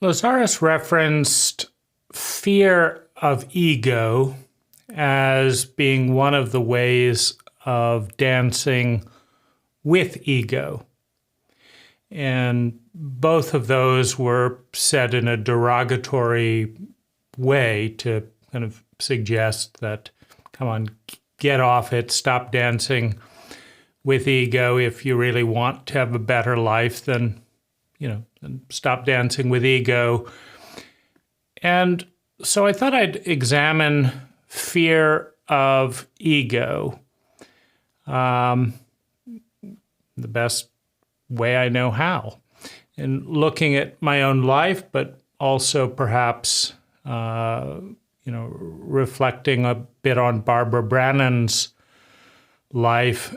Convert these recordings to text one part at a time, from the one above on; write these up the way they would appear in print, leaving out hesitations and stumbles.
Lazaris referenced fear of ego as being one of the ways of dancing with ego. And both of those were said in a derogatory way to kind of suggest that, come on, get off it, stop dancing with ego. If you really want to have a better life, then, then stop dancing with ego. And so I thought I'd examine fear of ego the best way I know how, in looking at my own life, but also perhaps, reflecting a bit on Barbara Brannan's life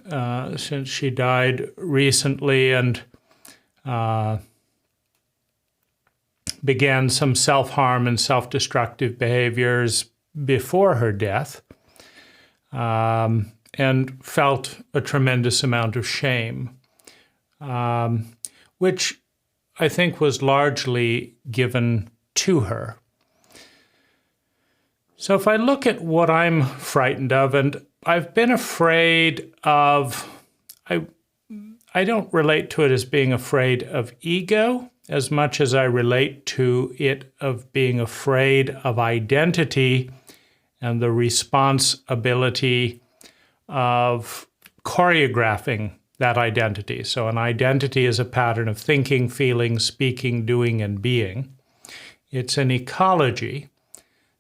since she died recently and began some self-harm and self-destructive behaviors before her death, and felt a tremendous amount of shame, which I think was largely given to her. So if I look at what I'm frightened of, and I've been afraid of, I don't relate to it as being afraid of ego as much as I relate to it of being afraid of identity and the responsibility of choreographing that identity. So an identity is a pattern of thinking, feeling, speaking, doing, and being. It's an ecology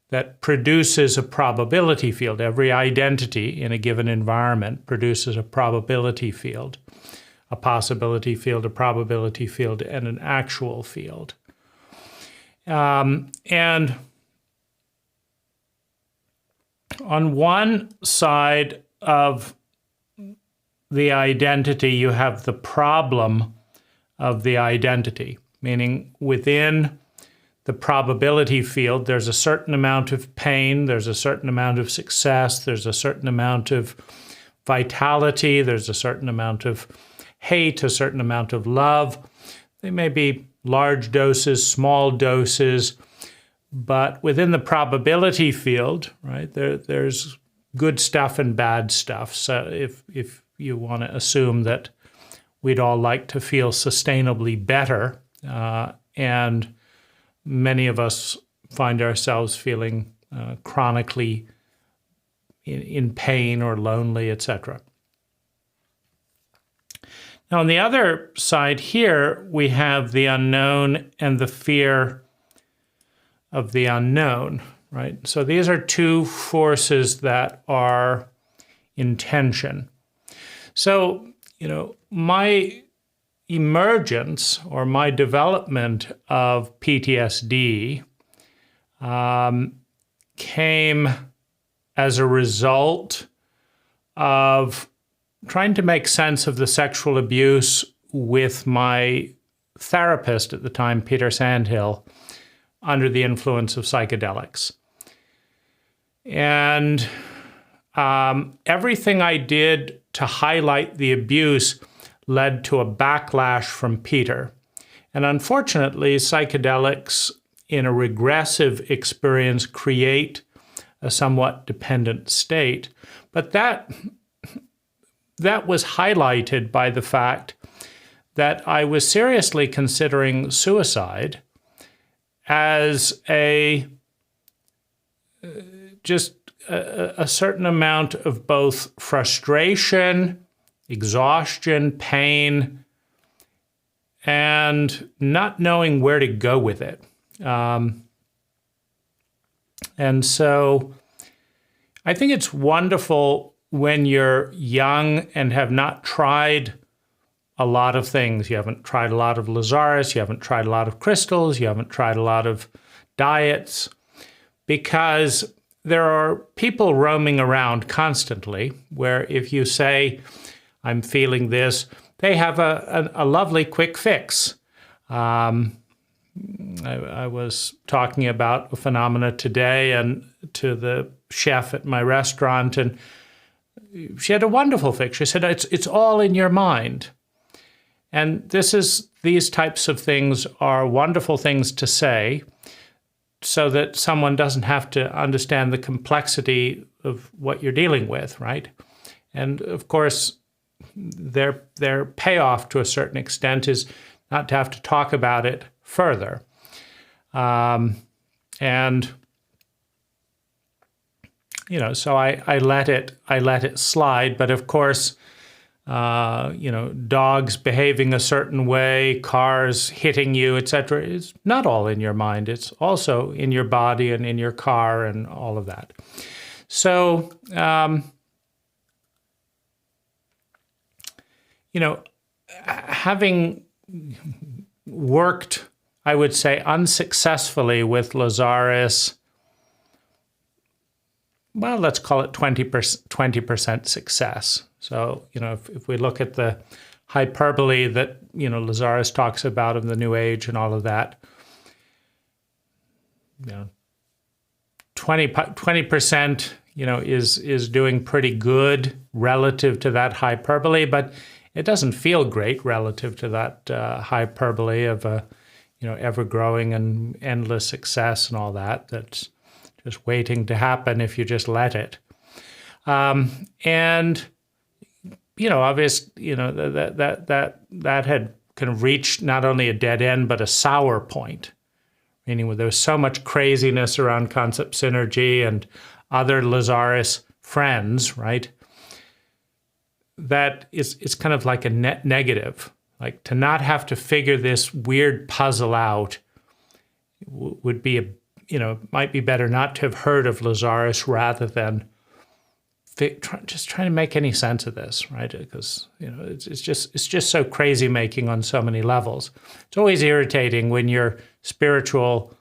that produces a probability field. Every identity in a given environment produces a probability field, a possibility field, a probability field, and an actual field. And on one side of the identity, you have the problem of the identity, meaning within the probability field, there's a certain amount of pain, there's a certain amount of success, there's a certain amount of vitality, there's a certain amount of hate, a certain amount of love. They may be large doses, small doses, but within the probability field, right, there's good stuff and bad stuff. So if you want to assume that we'd all like to feel sustainably better, and many of us find ourselves feeling chronically in pain or lonely, etc. Now, on the other side here, we have the unknown and the fear of the unknown, right? So these are two forces that are in tension. So, my emergence or my development of PTSD came as a result of trying to make sense of the sexual abuse with my therapist at the time, Peter Sandhill, under the influence of psychedelics. And everything I did to highlight the abuse led to a backlash from Peter. And unfortunately, psychedelics in a regressive experience create a somewhat dependent state. But that was highlighted by the fact that I was seriously considering suicide as a certain amount of both frustration, exhaustion, pain, and not knowing where to go with it. And so I think it's wonderful when you're young and have not tried a lot of things. You haven't tried a lot of Lazaris, you haven't tried a lot of crystals, you haven't tried a lot of diets, because there are people roaming around constantly where if you say, I'm feeling this, they have a lovely quick fix. I was talking about a phenomena today and to the chef at my restaurant, and she had a wonderful fix. She said, it's all in your mind. And this is these types of things are wonderful things to say so that someone doesn't have to understand the complexity of what you're dealing with, right? And of course, their payoff to a certain extent is not to have to talk about it further. And so I let it slide. But of course, dogs behaving a certain way, cars hitting you, etc., is not all in your mind. It's also in your body and in your car and all of that. So, having worked, I would say, unsuccessfully with Lazaris, well, let's call it 20% success. So, if we look at the hyperbole that, Lazaris talks about in the New Age and all of that, 20%, is doing pretty good relative to that hyperbole, but it doesn't feel great relative to that hyperbole of a, ever-growing and endless success and all that. That's just waiting to happen if you just let it. And obviously, that had kind of reached not only a dead end but a sour point, meaning where there was so much craziness around concept synergy and other Lazaris friends, right? That it's kind of like a net negative. Like, to not have to figure this weird puzzle out would be might be better not to have heard of Lazaris rather than just trying to make any sense of this, right? Because it's just so crazy making on so many levels. It's always irritating when your spiritual,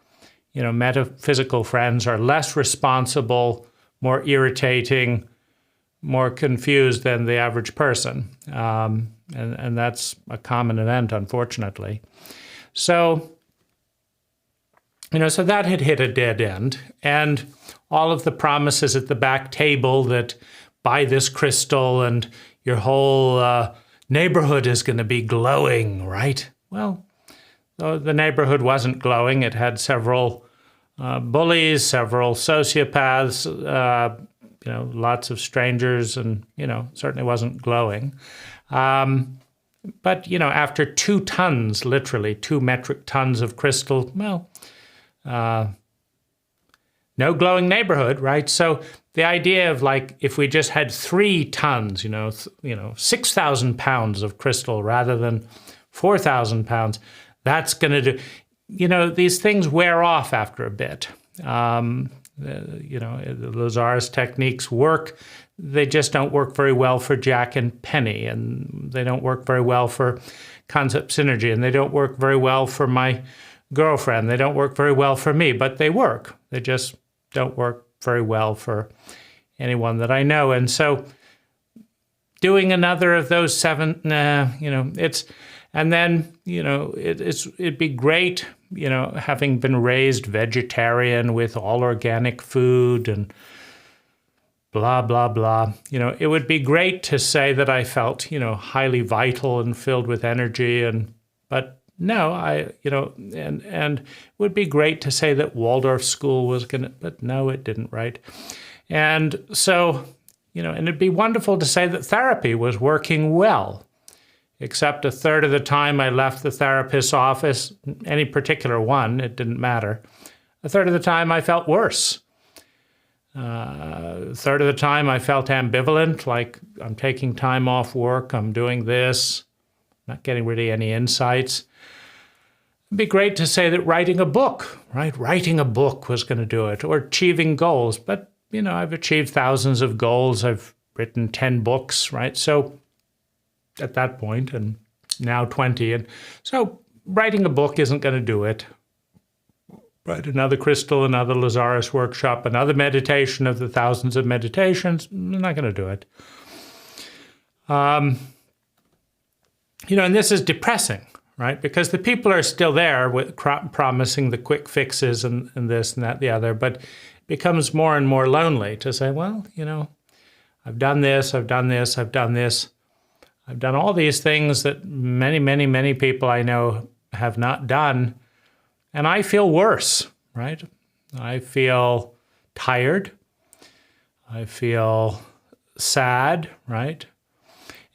metaphysical friends are less responsible, more irritating, more confused than the average person, and that's a common event, unfortunately. So, so that had hit a dead end, and all of the promises at the back table that buy this crystal and your whole neighborhood is going to be glowing, right? Well, the neighborhood wasn't glowing. It had several bullies, several sociopaths, lots of strangers, and, certainly wasn't glowing. But, after 2 tons, literally 2 metric tons of crystal, well, no glowing neighborhood, right? So the idea of, like, if we just had 3 tons, 6,000 pounds of crystal rather than 4,000 pounds, that's going to do, these things wear off after a bit. The Lazaris techniques work. They just don't work very well for Jack and Penny, and they don't work very well for concept synergy, and they don't work very well for my girlfriend. They don't work very well for me, but they work. They just don't work very well for anyone that I know. And so doing another of those 7, it's, and then, it'd be great, having been raised vegetarian with all organic food and blah, blah, blah. It would be great to say that I felt, highly vital and filled with energy, but no, and it would be great to say that Waldorf school was but no, it didn't, right? And so, and it'd be wonderful to say that therapy was working well, except a third of the time I left the therapist's office, any particular one, it didn't matter. A third of the time I felt worse. A third of the time I felt ambivalent, like I'm taking time off work, I'm doing this, not getting really any insights. It'd be great to say that writing a book, right? Writing a book was going to do it, or achieving goals. But, I've achieved thousands of goals. I've written 10 books, right? So at that point, and now 20. And so writing a book isn't going to do it. Write another crystal, another Lazaris workshop, another meditation of the thousands of meditations, I'm not going to do it. And this is depressing, right? Because the people are still there with promising the quick fixes and this and that, the other, but it becomes more and more lonely to say, well, I've done this, I've done this, I've done this. I've done all these things that many, many, many people I know have not done, and I feel worse, right? I feel tired. I feel sad, right?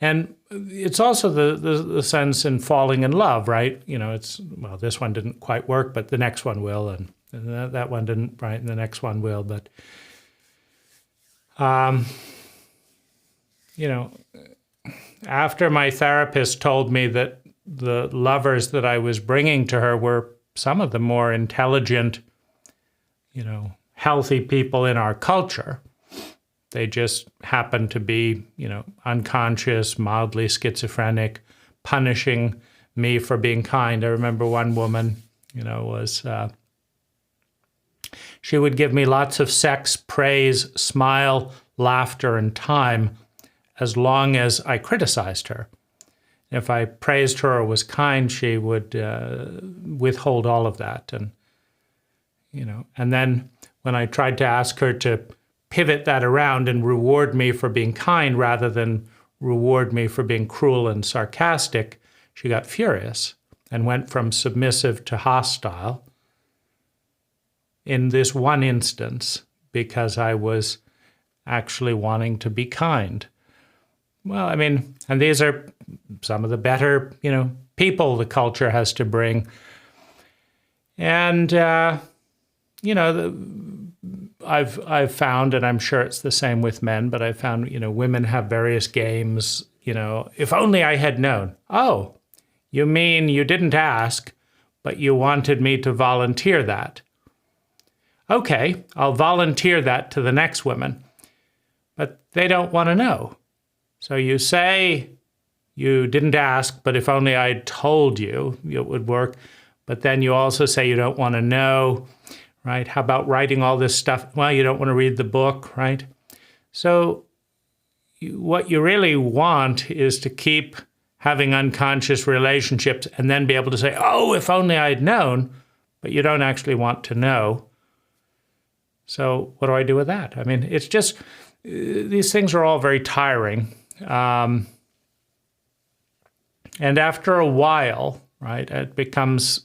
And it's also the sense in falling in love, right? You know, it's, well, this one didn't quite work, but the next one will, and that one didn't, right, and the next one will. But, you know, after my therapist told me that the lovers that I was bringing to her were some of the more intelligent, you know, healthy people in our culture, they just happened to be, you know, unconscious, mildly schizophrenic, punishing me for being kind. I remember one woman, you know, was, she would give me lots of sex, praise, smile, laughter, and time as long as I criticized her. If I praised her or was kind, she would withhold all of that. And, you know, and then when I tried to ask her to pivot that around and reward me for being kind rather than reward me for being cruel and sarcastic, she got furious and went from submissive to hostile in this one instance because I was actually wanting to be kind. Well, I mean, and these are some of the better, you know, people the culture has to bring. And, you know, I've found, and I'm sure it's the same with men, but I've found, you know, women have various games, you know, if only I had known. Oh, you mean you didn't ask, but you wanted me to volunteer that. Okay, I'll volunteer that to the next woman, but they don't want to know. So you say you didn't ask, but if only I'd told you, it would work. But then you also say you don't want to know, right? How about writing all this stuff? Well, you don't want to read the book, right? So what you really want is to keep having unconscious relationships and then be able to say, oh, if only I'd known, but you don't actually want to know. So what do I do with that? I mean, it's just, these things are all very tiring. And after a while, right, it becomes,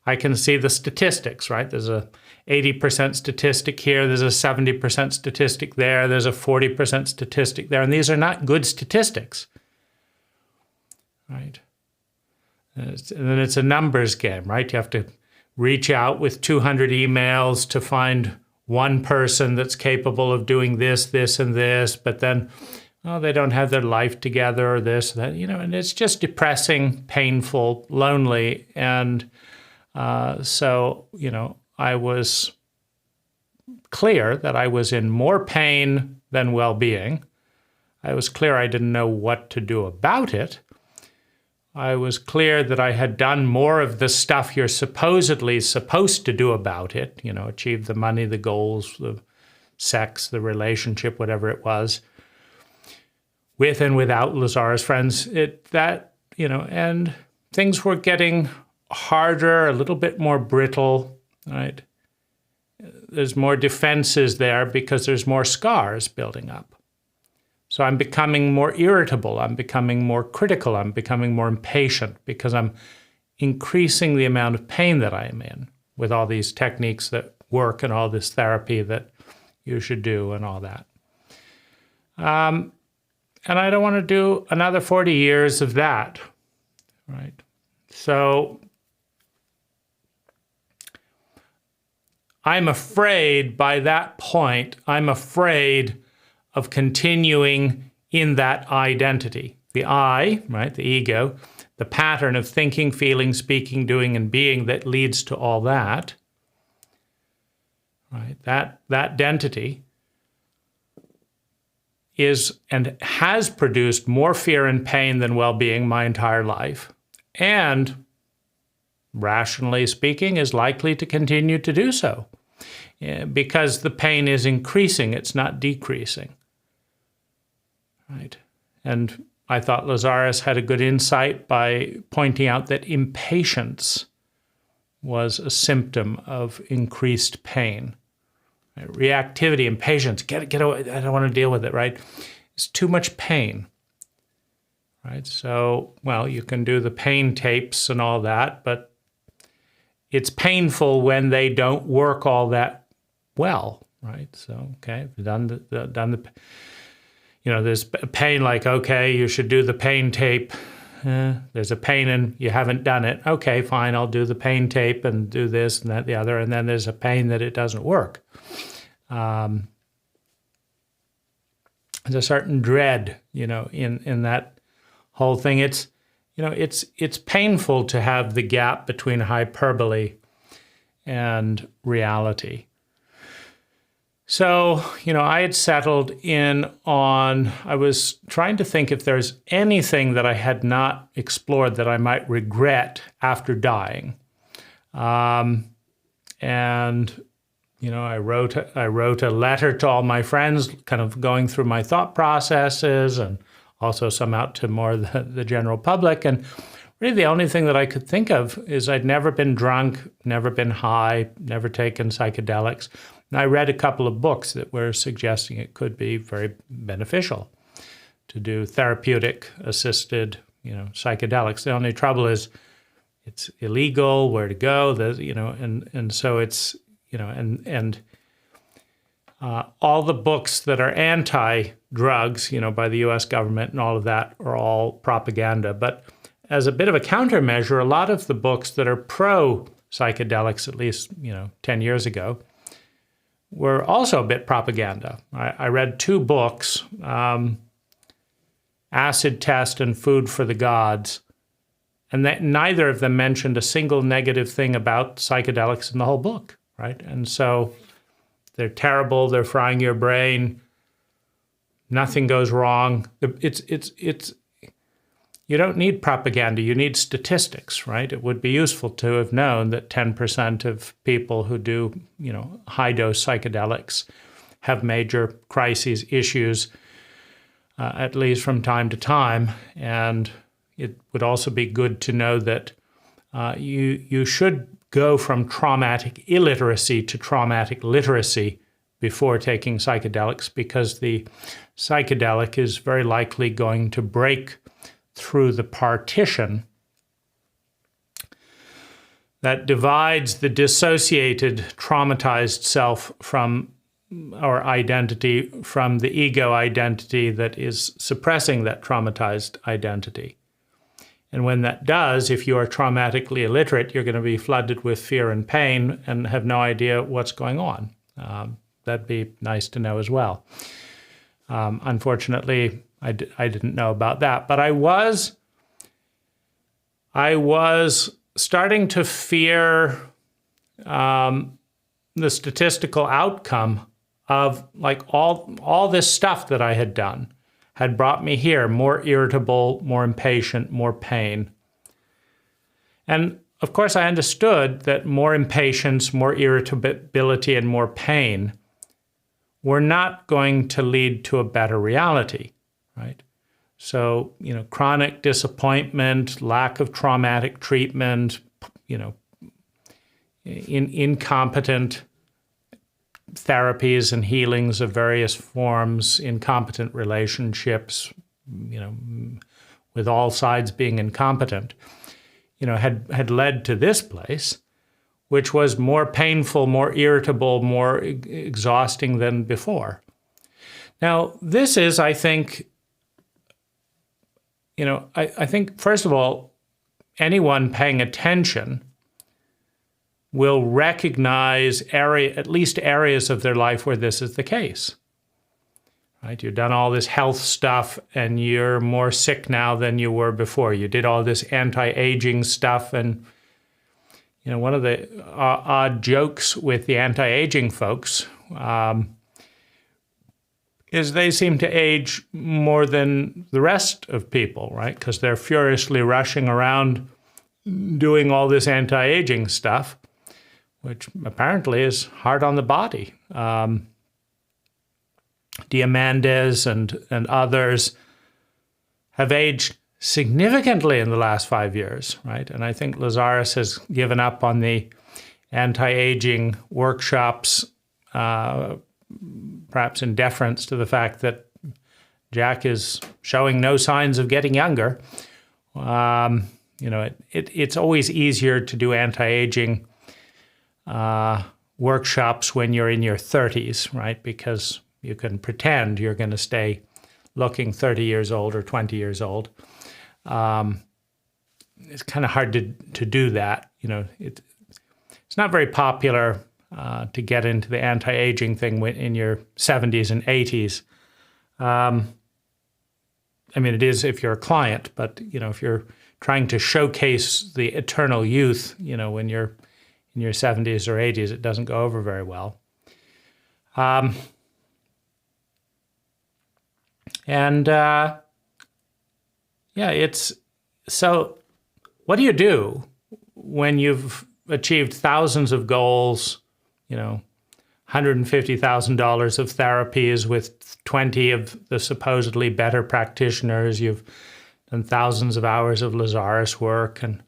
I can see the statistics, right? There's a 80% statistic here, there's a 70% statistic there, there's a 40% statistic there, and these are not good statistics, right? And then it's a numbers game, right? You have to reach out with 200 emails to find one person that's capable of doing this, this, and this, but then, oh, they don't have their life together or this, that, you know, and it's just depressing, painful, lonely. And so, you know, I was clear that I was in more pain than well-being. I was clear I didn't know what to do about it. I was clear that I had done more of the stuff you're supposedly supposed to do about it, you know, achieve the money, the goals, the sex, the relationship, whatever it was, with and without Lazaris friends, you know, and things were getting harder, a little bit more brittle, right? There's more defenses there because there's more scars building up. So I'm becoming more irritable, I'm becoming more critical, I'm becoming more impatient because I'm increasing the amount of pain that I am in with all these techniques that work and all this therapy that you should do and all that. And I don't want to do another 40 years of that, right? So I'm afraid by that point, I'm afraid of continuing in that identity. The I, right, the ego, the pattern of thinking, feeling, speaking, doing, and being that leads to all that, right, that identity is and has produced more fear and pain than well-being my entire life, and rationally speaking, is likely to continue to do so because the pain is increasing, it's not decreasing. Right. And I thought Lazaris had a good insight by pointing out that impatience was a symptom of increased pain. Right? Reactivity, impatience, get away, I don't want to deal with it, right? It's too much pain. right? So, well, you can do the pain tapes and all that, but it's painful when they don't work all that well, right? So, okay, done the there's pain like, okay, you should do the pain tape. There's a pain and you haven't done it. Okay, fine, I'll do the pain tape and do this and that, the other. And then there's a pain that it doesn't work. There's a certain dread, in that whole thing. It's painful to have the gap between hyperbole and reality. So, I had settled in on, I was trying to think if there's anything that I had not explored that I might regret after dying. I wrote a letter to all my friends, kind of going through my thought processes, and also some out to more the general public. And really the only thing that I could think of is I'd never been drunk, never been high, never taken psychedelics. And I read a couple of books that were suggesting it could be very beneficial to do therapeutic assisted, psychedelics. The only trouble is it's illegal, where to go, and so it's, all the books that are anti-drugs, by the US government and all of that are all propaganda. But as a bit of a countermeasure, a lot of the books that are pro-psychedelics, at least, 10 years ago, were also a bit propaganda. I read two books, Acid Test and Food for the Gods, and neither of them mentioned a single negative thing about psychedelics in the whole book, right? And so they're terrible, they're frying your brain, nothing goes wrong. You don't need propaganda, you need statistics, right? It would be useful to have known that 10% of people who do, high-dose psychedelics have major crises, issues, at least from time to time. And it would also be good to know that you should go from traumatic illiteracy to traumatic literacy before taking psychedelics, because the psychedelic is very likely going to break through the partition that divides the dissociated, traumatized self from our identity, from the ego identity that is suppressing that traumatized identity. And when that does, if you are traumatically illiterate, you're going to be flooded with fear and pain and have no idea what's going on. That'd be nice to know as well. Unfortunately, I didn't know about that, but I was starting to fear the statistical outcome of like all this stuff that I had done had brought me here, more irritable, more impatient, more pain. And of course, I understood that more impatience, more irritability, and more pain were not going to lead to a better reality. Right? So, chronic disappointment, lack of traumatic treatment, incompetent therapies and healings of various forms, incompetent relationships, with all sides being incompetent, had led to this place, which was more painful, more irritable, more exhausting than before. Now, this is, I think, I think, first of all, anyone paying attention will recognize at least areas of their life where this is the case. Right? You've done all this health stuff and you're more sick now than you were before. You did all this anti-aging stuff, and one of the odd jokes with the anti-aging folks is they seem to age more than the rest of people, right? Because they're furiously rushing around doing all this anti-aging stuff, which apparently is hard on the body. Diamandis and others have aged significantly in the last 5 years, right? And I think Lazaris has given up on the anti-aging workshops, perhaps in deference to the fact that Jach is showing no signs of getting younger. It's always easier to do anti-aging workshops when you're in your 30s, right? Because you can pretend you're going to stay looking 30 years old or 20 years old. It's kind of hard to do that. It's not very popular to get into the anti-aging thing in your 70s and 80s. It is if you're a client, but if you're trying to showcase the eternal youth, when you're in your 70s or 80s, it doesn't go over very well. It's so. What do you do when you've achieved thousands of goals? $150,000 of therapies with 20 of the supposedly better practitioners. You've done thousands of hours of Lazaris work and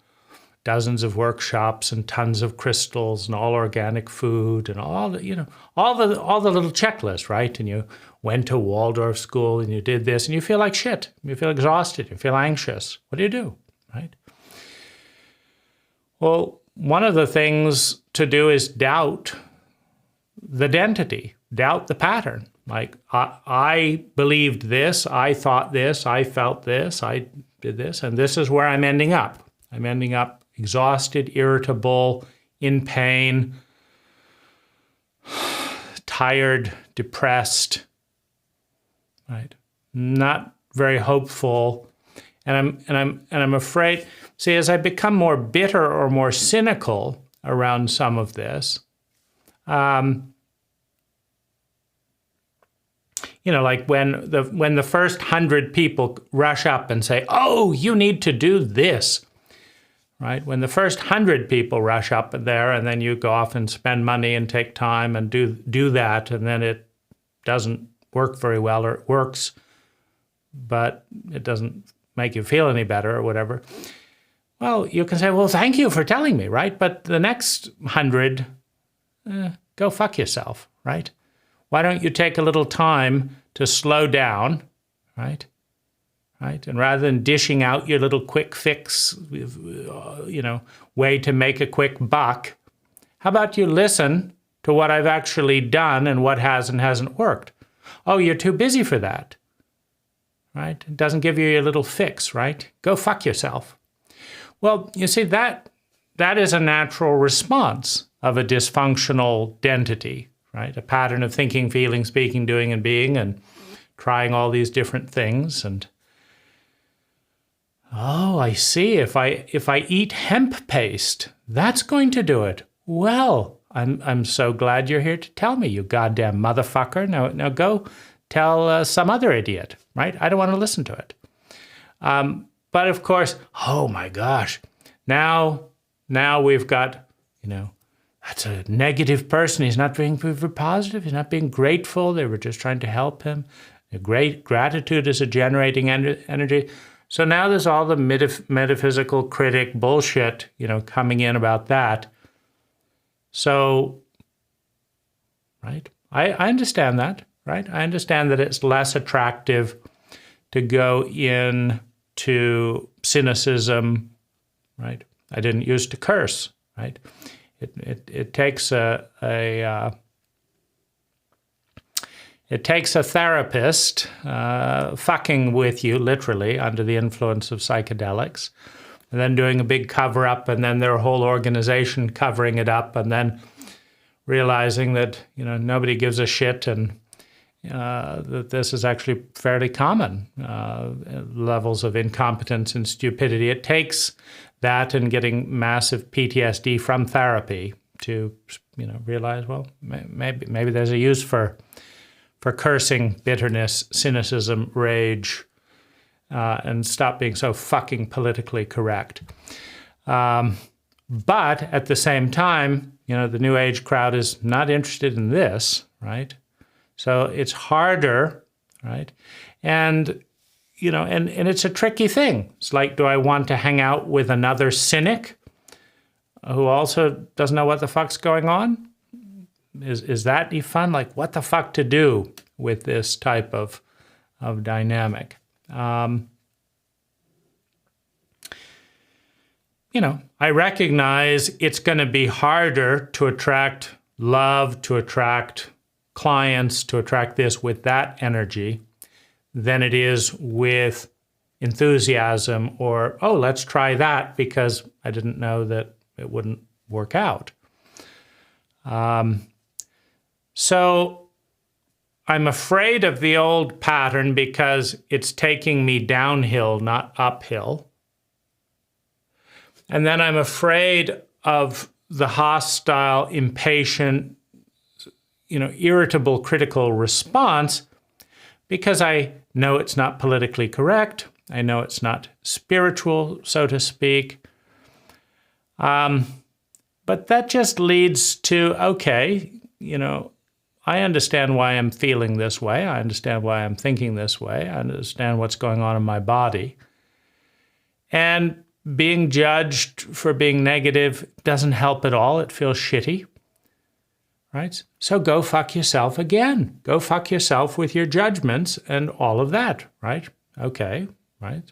dozens of workshops and tons of crystals and all organic food and all the little checklists, right? And you went to Waldorf school and you did this and you feel like shit. You feel exhausted. You feel anxious. What do? Right? Well, one of the things to do is doubt the identity, doubt the pattern. Like, I believed this, I thought this, I felt this, I did this, and this is where I'm ending up. I'm ending up exhausted, irritable, in pain, tired, depressed, right? Not very hopeful. And I'm afraid, see, as I become more bitter or more cynical around some of this, like when the first 100 people rush up and say, "Oh, you need to do this," right? When the first 100 people rush up there, and then you go off and spend money and take time and do that, and then it doesn't work very well, or it works, but it doesn't make you feel any better or whatever. Well, you can say, "Well, thank you for telling me," right? But the next 100, go fuck yourself, right? Why don't you take a little time to slow down, right? Right? And rather than dishing out your little quick fix, way to make a quick buck, how about you listen to what I've actually done and what has and hasn't worked? Oh, you're too busy for that, right? It doesn't give you your little fix, right? Go fuck yourself. Well, you see, that is a natural response of a dysfunctional identity, right? A pattern of thinking, feeling, speaking, doing, and being, and trying all these different things. And oh, I see. If I eat hemp paste, that's going to do it. Well, I'm so glad you're here to tell me, you goddamn motherfucker. Now go tell some other idiot, right? I don't want to listen to it. But of course, oh my gosh, now we've got, that's a negative person. He's not being positive. He's not being grateful. They were just trying to help him. Great gratitude is a generating energy. So now there's all the metaphysical critic bullshit, coming in about that. So, right? I understand that, right? I understand that it's less attractive to go into cynicism, right? I didn't used to curse, right? It takes a therapist fucking with you, literally, under the influence of psychedelics, and then doing a big cover-up, and then their whole organization covering it up, and then realizing that, nobody gives a shit, and that this is actually fairly common, levels of incompetence and stupidity. It takes that and getting massive PTSD from therapy to, realize, well, maybe there's a use for cursing, bitterness, cynicism, rage, and stop being so fucking politically correct. But at the same time, the New Age crowd is not interested in this, right? So it's harder, right? And, and it's a tricky thing. It's like, do I want to hang out with another cynic who also doesn't know what the fuck's going on? Is that fun? Like, what the fuck to do with this type of dynamic. I recognize it's going to be harder to attract love, to attract clients, to attract this with that energy than it is with enthusiasm or, oh, let's try that because I didn't know that it wouldn't work out. So I'm afraid of the old pattern because it's taking me downhill, not uphill. And then I'm afraid of the hostile, impatient, irritable, critical response because I know it's not politically correct. I know it's not spiritual, so to speak. But that just leads to, okay, I understand why I'm feeling this way. I understand why I'm thinking this way. I understand what's going on in my body. And being judged for being negative doesn't help at all. It feels shitty, right? So go fuck yourself again. Go fuck yourself with your judgments and all of that, right? Okay, right?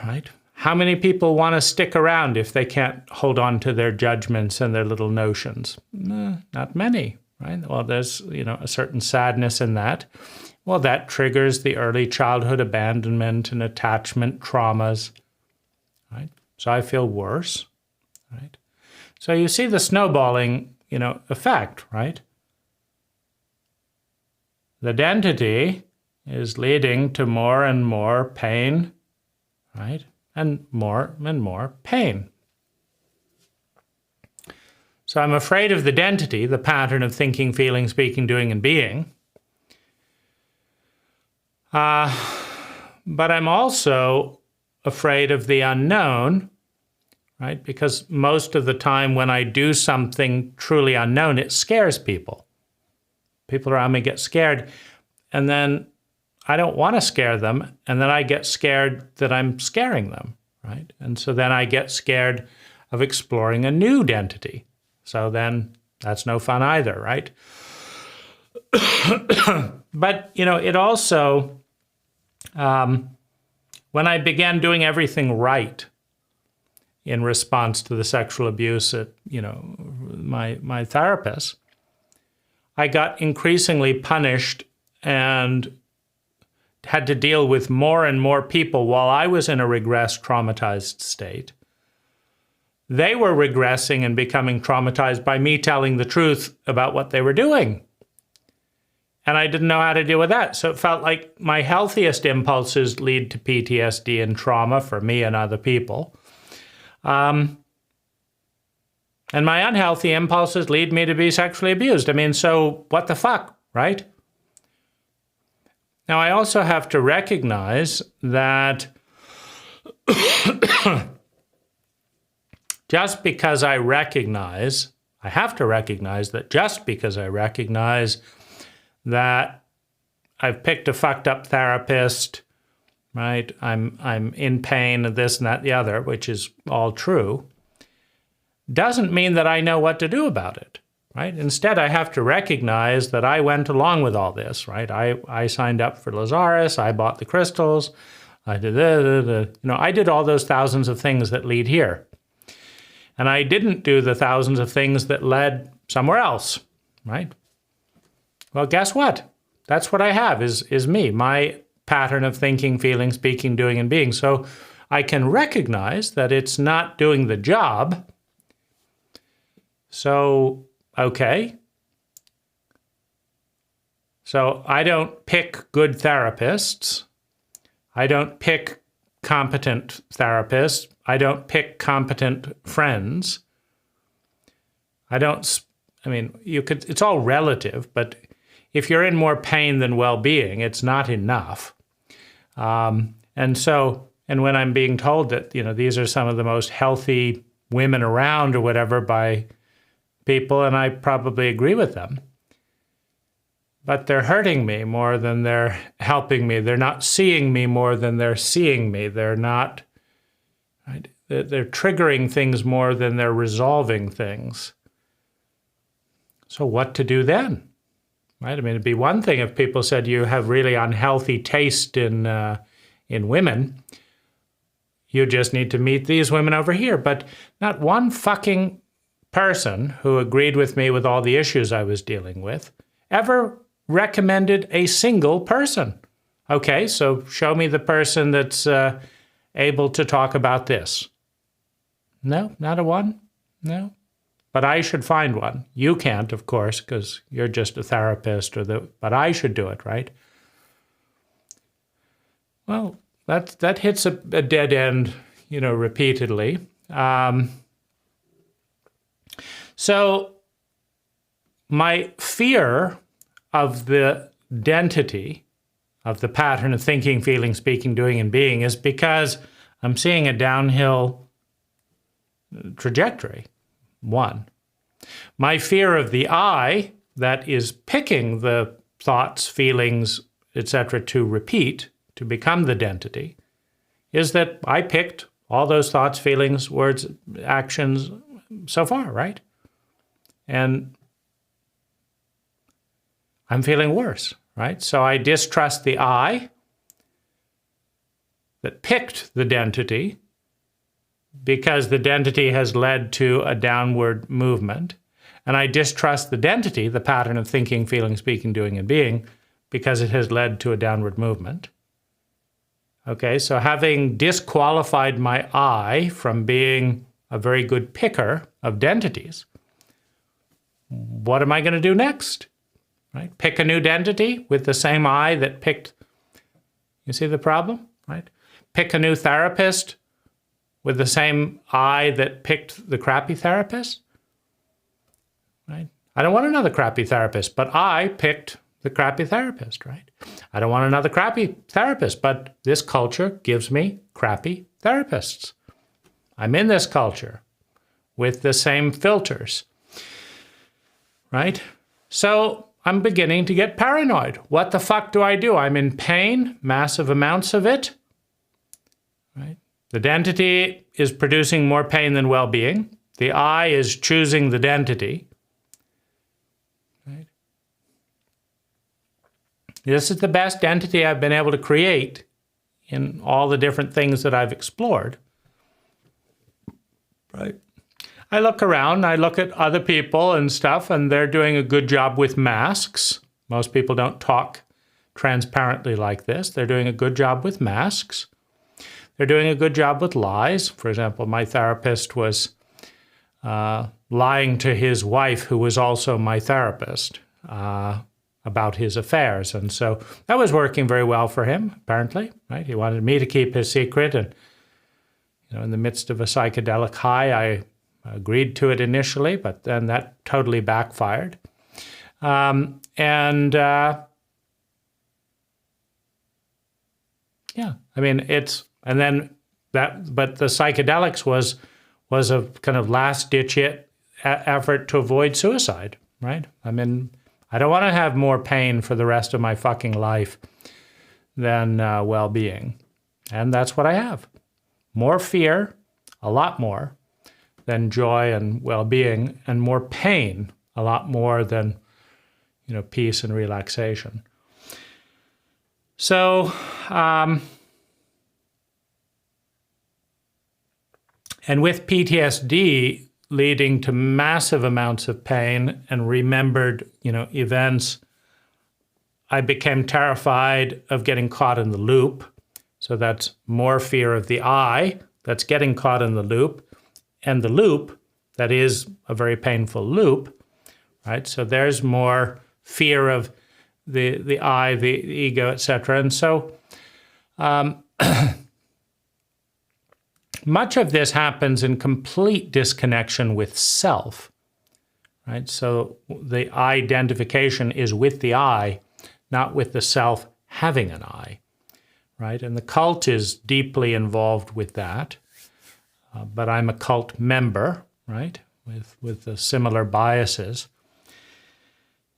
Right? How many people want to stick around if they can't hold on to their judgments and their little notions? Not many, right? Well, there's, a certain sadness in that. Well, that triggers the early childhood abandonment and attachment traumas, right? So I feel worse, right? So you see the snowballing, effect, right? The identity is leading to more and more pain, right? And more pain. So I'm afraid of the identity, the pattern of thinking, feeling, speaking, doing, and being. But I'm also afraid of the unknown, right? Because most of the time when I do something truly unknown, it scares people. People around me get scared, and then I don't want to scare them, and then I get scared that I'm scaring them, right? And so then I get scared of exploring a new identity. So then that's no fun either, right? But, it also, when I began doing everything right in response to the sexual abuse at, my therapist, I got increasingly punished and had to deal with more and more people while I was in a regressed, traumatized state. They were regressing and becoming traumatized by me telling the truth about what they were doing. And I didn't know how to deal with that. So it felt like my healthiest impulses lead to PTSD and trauma for me and other people. And my unhealthy impulses lead me to be sexually abused. So what the fuck, right? Now, I also have to recognize that just because I have to recognize that just because I recognize that I've picked a fucked up therapist, right? I'm in pain of this and that and the other, which is all true, doesn't mean that I know what to do about it. Right? Instead, I have to recognize that I went along with all this, right? I signed up for Lazaris, I bought the crystals, I did I did all those thousands of things that lead here. And I didn't do the thousands of things that led somewhere else, right? Well, guess what? That's what I have is me, my pattern of thinking, feeling, speaking, doing, and being. So I can recognize that it's not doing the job. So okay. So I don't pick good therapists. I don't pick competent therapists. I don't pick competent friends. It's all relative, but if you're in more pain than well-being, it's not enough. And when I'm being told that, these are some of the most healthy women around or whatever by people, and I probably agree with them. But they're hurting me more than they're helping me. They're not seeing me more than they're seeing me. They're not, right? They're triggering things more than they're resolving things. So what to do then? right? I mean, it'd be one thing if people said you have really unhealthy taste in women. You just need to meet these women over here. But not one fucking person who agreed with me with all the issues I was dealing with ever recommended a single person. Okay, so show me the person that's able to talk about this. No, not a one? No. But I should find one. You can't, of course, because you're just a therapist, but I should do it, right? Well, that hits a dead end, repeatedly. So my fear of the identity of the pattern of thinking, feeling, speaking, doing, and being is because I'm seeing a downhill trajectory. One. My fear of the I that is picking the thoughts, feelings, etc. to repeat, to become the identity, is that I picked all those thoughts, feelings, words, actions so far, right? And I'm feeling worse, right? So I distrust the I that picked the identity because the identity has led to a downward movement. And I distrust the identity, the pattern of thinking, feeling, speaking, doing, and being, because it has led to a downward movement. Okay, so having disqualified my I from being a very good picker of identities, what am I going to do next? Right? Pick a new identity with the same I that picked. You see the problem? Right? Pick a new therapist with the same I that picked the crappy therapist. Right? I don't want another crappy therapist, but I picked the crappy therapist, right? I don't want another crappy therapist, but this culture gives me crappy therapists. I'm in this culture with the same filters, right? So I'm beginning to get paranoid. What the fuck do? I'm in pain, massive amounts of it, right? The identity is producing more pain than well-being. The I is choosing the identity. Right? This is the best identity I've been able to create in all the different things that I've explored. Right? I look around, I look at other people and stuff, and they're doing a good job with masks. Most people don't talk transparently like this. They're doing a good job with masks. They're doing a good job with lies. For example, my therapist was lying to his wife, who was also my therapist, about his affairs. And so that was working very well for him, apparently. Right? He wanted me to keep his secret. And in the midst of a psychedelic high, I agreed to it initially, but then that totally backfired. But the psychedelics was a kind of last-ditch effort to avoid suicide, right? I mean, I don't want to have more pain for the rest of my fucking life than well-being. And that's what I have. More fear, a lot more, than joy and well-being, and more pain, a lot more than, peace and relaxation. So, and with PTSD leading to massive amounts of pain and remembered, events, I became terrified of getting caught in the loop. So that's more fear of the I that's getting caught in the loop, and the loop that is a very painful loop, right? So there's more fear of the I, the ego, etc. And so much of this happens in complete disconnection with self, right? So the identification is with the I, not with the self having an I, right? And the cult is deeply involved with that. But I'm a cult member, right, with the similar biases.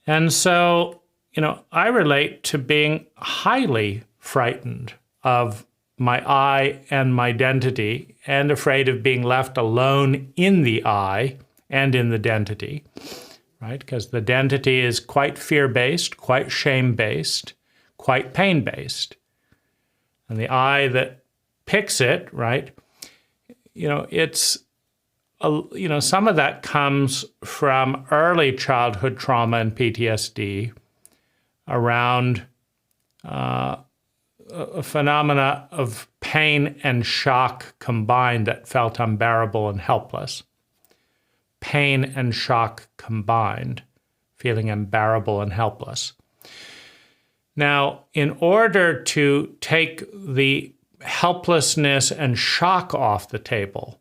And so, I relate to being highly frightened of my I and my identity, and afraid of being left alone in the I and in the identity, right? Because the identity is quite fear-based, quite shame-based, quite pain-based. And the I that picks it, right? It's, some of that comes from early childhood trauma and PTSD around a phenomena of pain and shock combined that felt unbearable and helpless. Pain and shock combined, feeling unbearable and helpless. Now, in order to take the helplessness and shock off the table,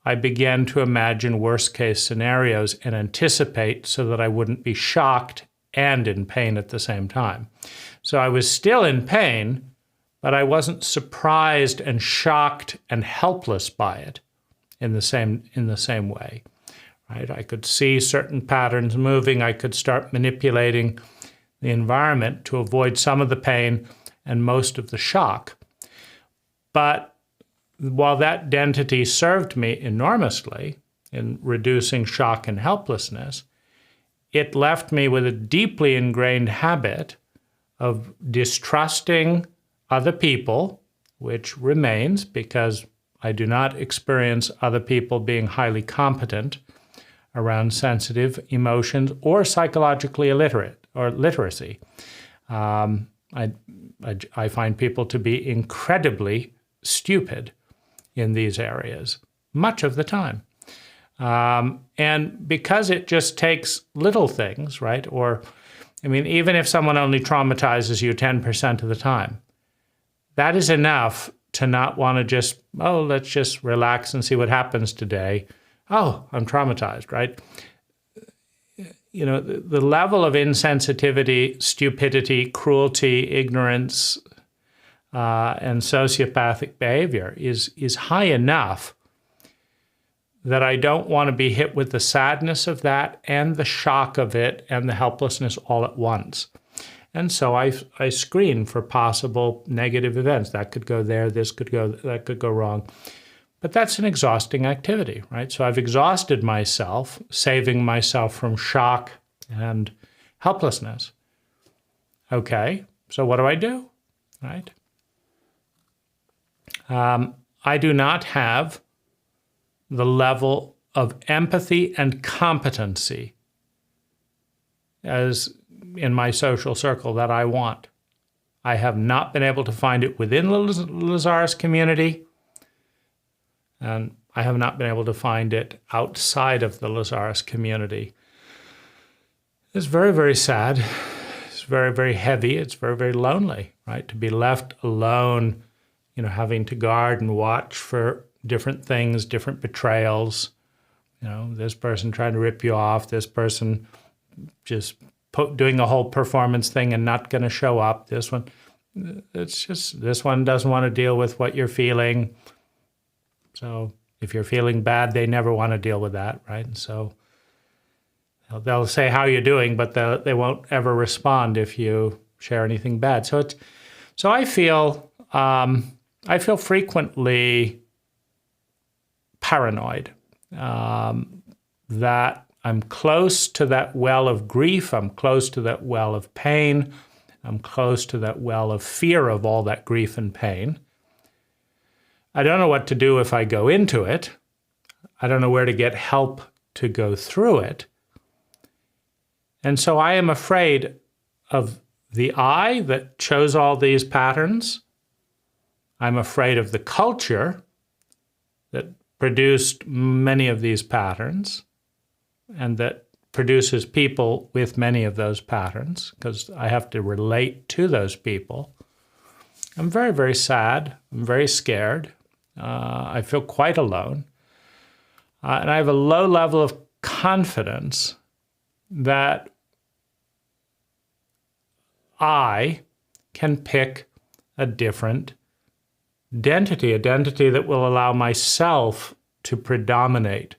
I began to imagine worst-case scenarios and anticipate so that I wouldn't be shocked and in pain at the same time. So I was still in pain, but I wasn't surprised and shocked and helpless by it in the same way. Right? I could see certain patterns moving. I could start manipulating the environment to avoid some of the pain and most of the shock. But while that identity served me enormously in reducing shock and helplessness, it left me with a deeply ingrained habit of distrusting other people, which remains because I do not experience other people being highly competent around sensitive emotions or psychologically illiterate or literacy. I find people to be incredibly stupid in these areas much of the time. And because it just takes little things, right? Even if someone only traumatizes you 10% of the time, that is enough to not want to just, let's just relax and see what happens today. Oh, I'm traumatized, right? The level of insensitivity, stupidity, cruelty, ignorance, and sociopathic behavior is high enough that I don't want to be hit with the sadness of that and the shock of it and the helplessness all at once. And so I screen for possible negative events. That could go there, that could go wrong. But that's an exhausting activity, right? So I've exhausted myself, saving myself from shock and helplessness. Okay, so what do? Right? I do not have the level of empathy and competency as in my social circle that I want. I have not been able to find it within the Lazaris community, and I have not been able to find it outside of the Lazaris community. It's very, very sad. It's very, very heavy. It's very, very lonely, right? To be left alone, having to guard and watch for different things, different betrayals. This person trying to rip you off, this person just doing the whole performance thing and not going to show up. This one doesn't want to deal with what you're feeling. So if you're feeling bad, they never want to deal with that, right? And so they'll say how you're doing, but they won't ever respond if you share anything bad. So I feel frequently paranoid that I'm close to that well of grief, I'm close to that well of pain, I'm close to that well of fear of all that grief and pain. I don't know what to do if I go into it. I don't know where to get help to go through it. And so I am afraid of the I that chose all these patterns. I'm afraid of the culture that produced many of these patterns and that produces people with many of those patterns, because I have to relate to those people. I'm very, very sad. I'm very scared. I feel quite alone. And I have a low level of confidence that I can pick a different identity that will allow myself to predominate.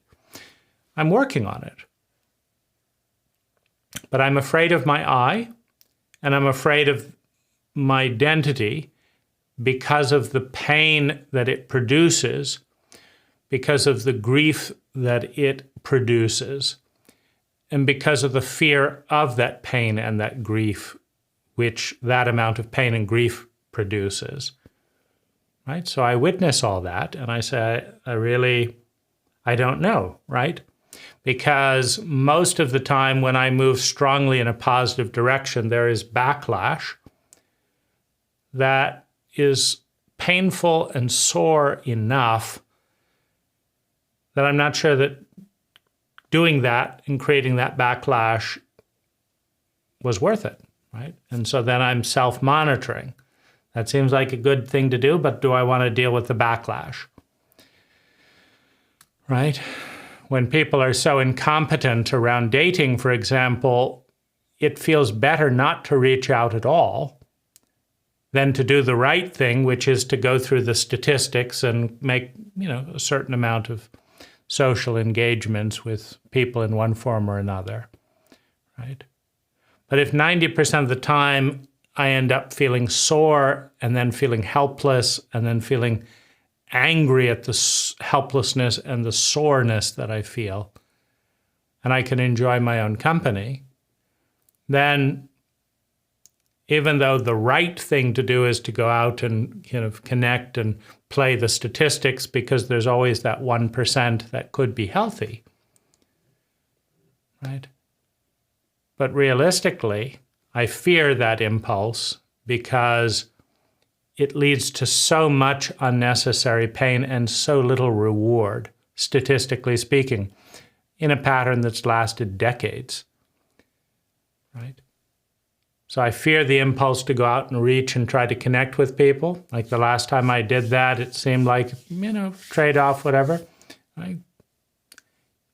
I'm working on it. But I'm afraid of my I, and I'm afraid of my identity because of the pain that it produces, because of the grief that it produces, and because of the fear of that pain and that grief, which that amount of pain and grief produces, right? So I witness all that, and I say, I don't know, right? Because most of the time when I move strongly in a positive direction, there is backlash that is painful and sore enough that I'm not sure that doing that and creating that backlash was worth it, right? And so then I'm self-monitoring. That seems like a good thing to do, but do I want to deal with the backlash? Right? When people are so incompetent around dating, for example, it feels better not to reach out at all than to do the right thing, which is to go through the statistics and make, a certain amount of social engagements with people in one form or another, right? But if 90% of the time I end up feeling sore and then feeling helpless and then feeling angry at the helplessness and the soreness that I feel, and I can enjoy my own company, then even though the right thing to do is to go out and connect and play the statistics, because there's always that 1% that could be healthy, right? But realistically, I fear that impulse because it leads to so much unnecessary pain and so little reward, statistically speaking, in a pattern that's lasted decades, right? So I fear the impulse to go out and reach and try to connect with people. Like the last time I did that, it seemed like, trade-off, whatever.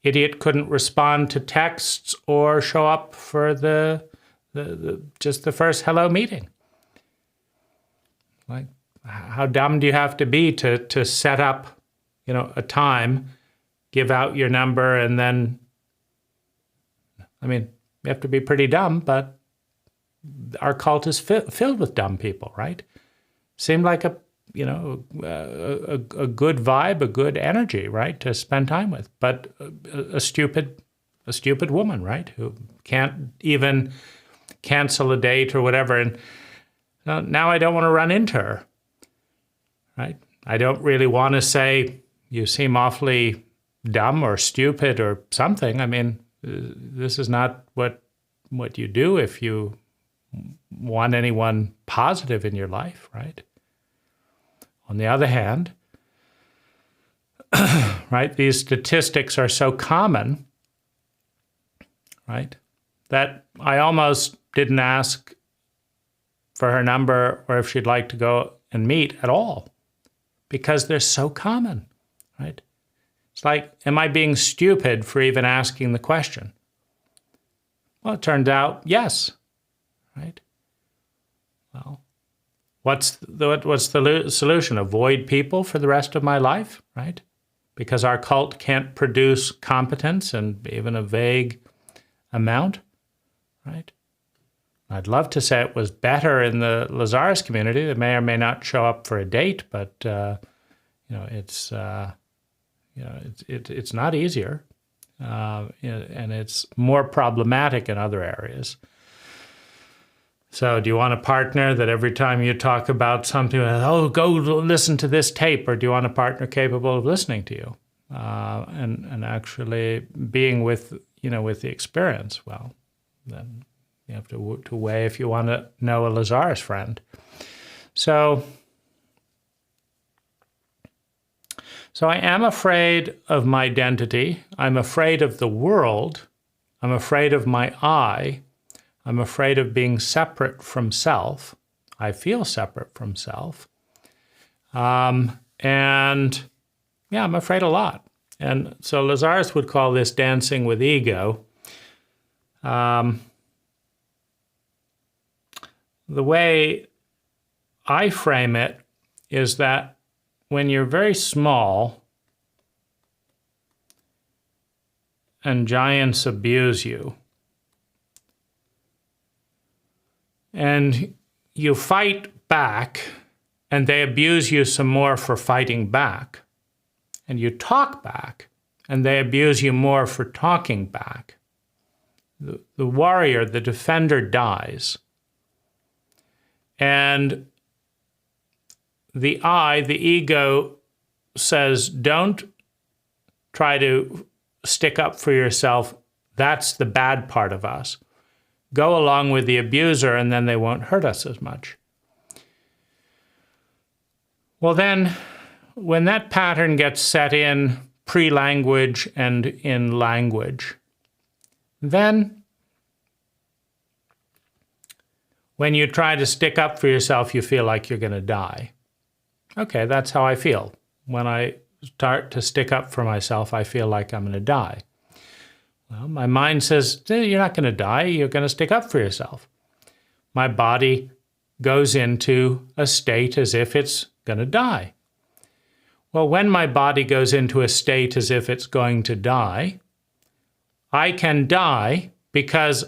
Idiot couldn't respond to texts or show up for just the first hello meeting. Like, how dumb do you have to be to set up, a time, give out your number, and then, you have to be pretty dumb, but our cult is filled with dumb people, right? Seemed like a good vibe, a good energy, right, to spend time with. But a stupid woman, right, who can't even cancel a date or whatever. And now I don't want to run into her, right? I don't really want to say, you seem awfully dumb or stupid or something. This is not what you do if you want anyone positive in your life, right? On the other hand, right, these statistics are so common, right, that I almost didn't ask for her number or if she'd like to go and meet at all, because they're so common, right? It's like, am I being stupid for even asking the question? Well, it turned out, yes. Right? Well, what's the solution? Avoid people for the rest of my life, right? Because our cult can't produce competence and even a vague amount, right? I'd love to say it was better in the Lazaris community. They may or may not show up for a date, but it's not easier, and it's more problematic in other areas. So do you want a partner that every time you talk about something, go listen to this tape, or do you want a partner capable of listening to you and actually being with the experience? Well, then you have to weigh if you want to know a Lazaris friend. So I am afraid of my identity. I'm afraid of the world. I'm afraid of my I. I'm afraid of being separate from self. I feel separate from self. I'm afraid a lot. And so Lazaris would call this dancing with ego. The way I frame it is that when you're very small and giants abuse you, and you fight back, and they abuse you some more for fighting back, and you talk back, and they abuse you more for talking back, the warrior, the defender dies. And the I, the ego, says, don't try to stick up for yourself. That's the bad part of us. Go along with the abuser and then they won't hurt us as much. Well then, when that pattern gets set in pre-language and in language, then when you try to stick up for yourself, you feel like you're going to die. Okay, that's how I feel. When I start to stick up for myself, I feel like I'm going to die. Well, my mind says, you're not going to die, you're going to stick up for yourself. My body goes into a state as if it's going to die. Well, when my body goes into a state as if it's going to die, I can die because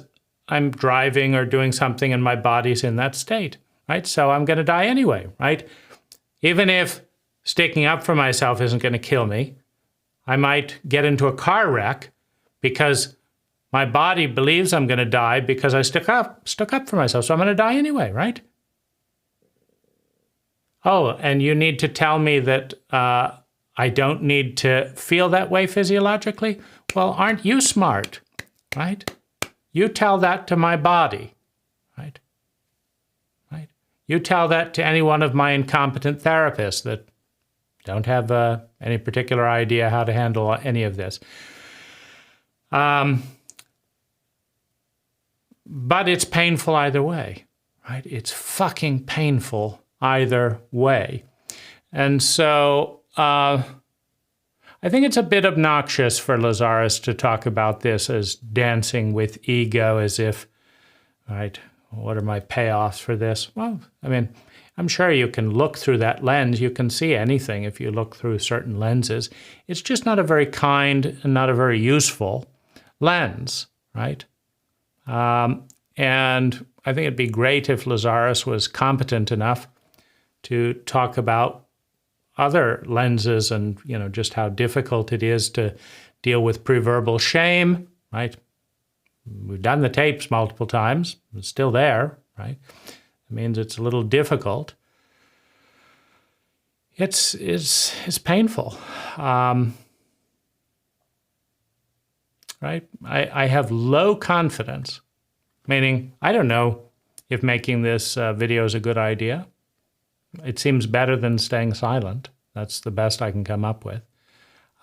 I'm driving or doing something and my body's in that state, right? So I'm going to die anyway, right? Even if sticking up for myself isn't going to kill me, I might get into a car wreck because my body believes I'm going to die because I stuck up for myself, so I'm going to die anyway, right? Oh, and you need to tell me that I don't need to feel that way physiologically? Well, aren't you smart, right? You tell that to my body, right? Right? You tell that to any one of my incompetent therapists that don't have any particular idea how to handle any of this. But it's painful either way, right? It's fucking painful either way. And so I think it's a bit obnoxious for Lazaris to talk about this as dancing with ego, as if, right, what are my payoffs for this? Well, I mean, I'm sure you can look through that lens. You can see anything if you look through certain lenses. It's just not a very kind and not a very useful lens, right? And I think it'd be great if Lazaris was competent enough to talk about other lenses and, you know, just how difficult it is to deal with preverbal shame, right? We've done the tapes multiple times. It's still there, right? It means it's a little difficult. It's painful, right? I have low confidence, meaning I don't know if making this video is a good idea. It seems better than staying silent. That's the best I can come up with.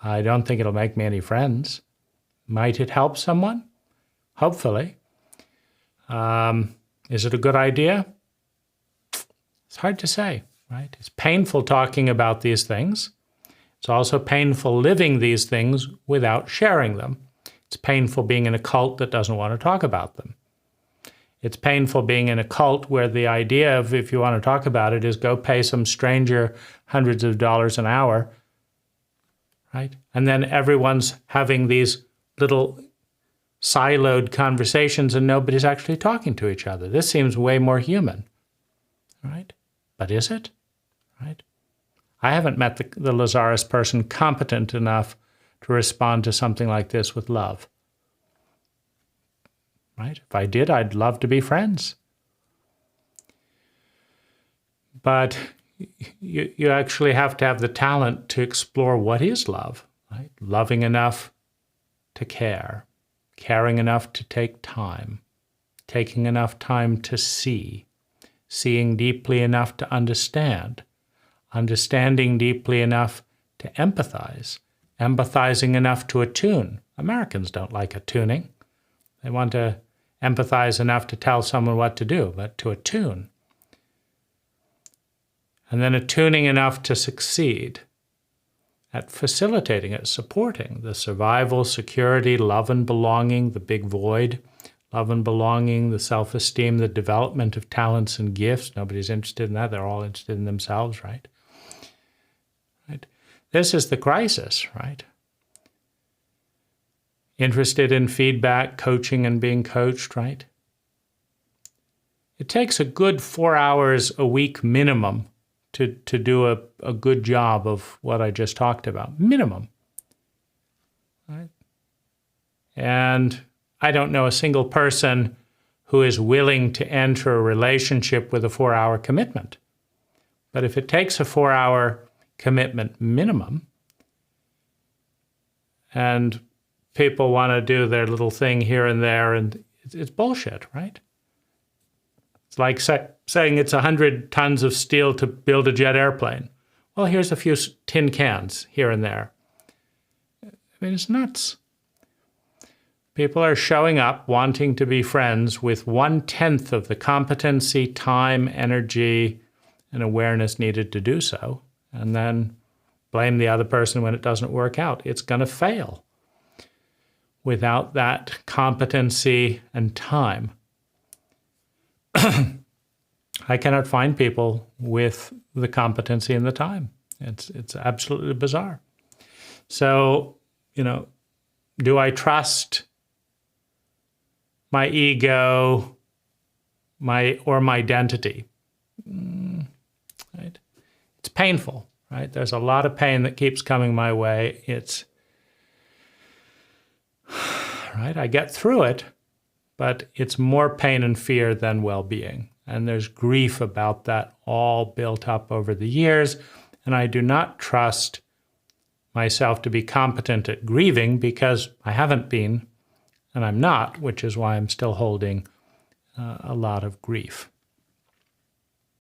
I don't think it'll make me any friends. Might it help someone? Hopefully. Is it a good idea? It's hard to say, right? It's painful talking about these things. It's also painful living these things without sharing them. It's painful being in a cult that doesn't want to talk about them. It's painful being in a cult where the idea of, if you want to talk about it, is go pay some stranger hundreds of dollars an hour, right? And then everyone's having these little siloed conversations and nobody's actually talking to each other. This seems way more human, right? But is it, right? I haven't met the Lazaris person competent enough to respond to something like this with love. Right? If I did, I'd love to be friends. But you actually have to have the talent to explore what is love, right? Loving enough to care, caring enough to take time, taking enough time to see, seeing deeply enough to understand, understanding deeply enough to empathize, empathizing enough to attune. Americans don't like attuning. They want to empathize enough to tell someone what to do, but to attune. And then attuning enough to succeed at facilitating it, supporting the survival, security, love and belonging, the big void, love and belonging, the self-esteem, the development of talents and gifts. Nobody's interested in that. They're all interested in themselves, right? Right? This is the crisis, right? Interested in feedback, coaching, and being coached, right? It takes a good 4 hours a week minimum to do a good job of what I just talked about. Minimum. Right? And I don't know a single person who is willing to enter a relationship with a 4-hour commitment. But if it takes a 4-hour commitment minimum, and people want to do their little thing here and there, and it's bullshit, right? It's like saying it's 100 tons of steel to build a jet airplane. Well, here's a few tin cans here and there. I mean, it's nuts. People are showing up wanting to be friends with 1/10 of the competency, time, energy, and awareness needed to do so, and then blame the other person when it doesn't work out. It's going to fail without that competency and time. I cannot find people with the competency and the time. It's absolutely bizarre. So, do I trust my ego, my identity? Right? It's painful, right? There's a lot of pain that keeps coming my way. It's right. I get through it, but it's more pain and fear than well-being. And there's grief about that all built up over the years. And I do not trust myself to be competent at grieving because I haven't been, and I'm not, which is why I'm still holding a lot of grief.